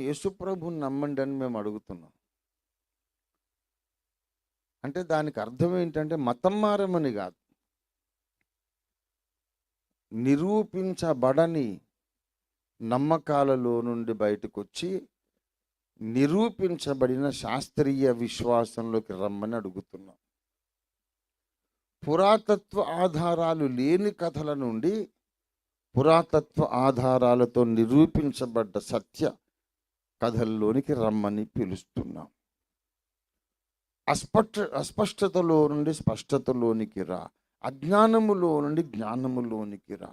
యేసు ప్రభువుని నమ్మండి అని మేము అడుగుతున్నాం. అంటే దానికి అర్థం ఏంటంటే మతం మారమని కాదు, నిరూపించబడని నమ్మకాలలో నుండి బయటకు వచ్చి నిరూపించబడిన శాస్త్రీయ విశ్వాసంలోకి రమ్మని అడుగుతున్నాం. పురాతత్వ ఆధారాలు లేని కథల నుండి పురాతత్వ ఆధారాలతో నిరూపించబడ్డ సత్య కథల్లోనికి రమ్మని పిలుస్తున్నాం. అస్పష్టతలో నుండి స్పష్టతలోనికి రా, అజ్ఞానములో నుండి జ్ఞానములోనికి రా,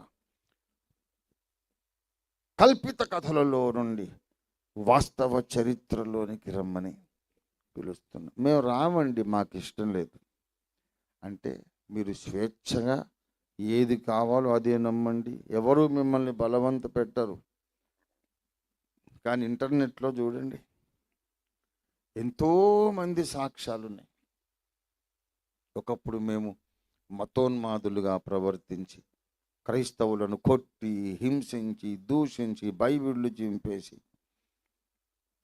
కల్పిత కథలలో నుండి వాస్తవ చరిత్రలోనికి రమ్మని పిలుస్తున్నాం. మేము రామండి, మాకు ఇష్టం లేదు అంటే మీరు స్వేచ్ఛగా ఏది కావాలో అదే నమ్మండి. ఎవరు మిమ్మల్ని బలవంత పెట్టరు. కానీ ఇంటర్నెట్లో చూడండి, ఎంతోమంది సాక్ష్యాలు ఉన్నాయి. ఒకప్పుడు మేము మతోన్మాదులుగా ప్రవర్తించి క్రైస్తవులను కొట్టి, హింసించి, దూషించి, బైబిళ్ళు చింపేసి,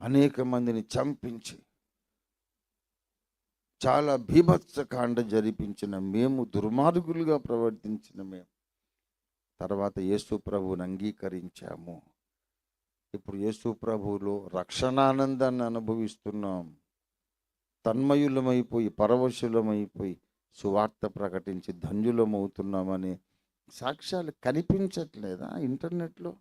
అనేక మందిని చంపించి, చాలా భీభత్సకాండ జరిపించిన మేము, దుర్మార్గులుగా ప్రవర్తించిన మేము తర్వాత యేసు ప్రభువుని అంగీకరించాము. ఇప్పుడు యేసు ప్రభువులో రక్షణానందాన్ని అనుభవిస్తున్నాం. తన్మయులమైపోయి, పరవశులమైపోయి సువార్త ప్రకటించి ధన్యులమవుతున్నామని సాక్ష్యాలు కనిపించట్లేదా ఇంటర్నెట్లో?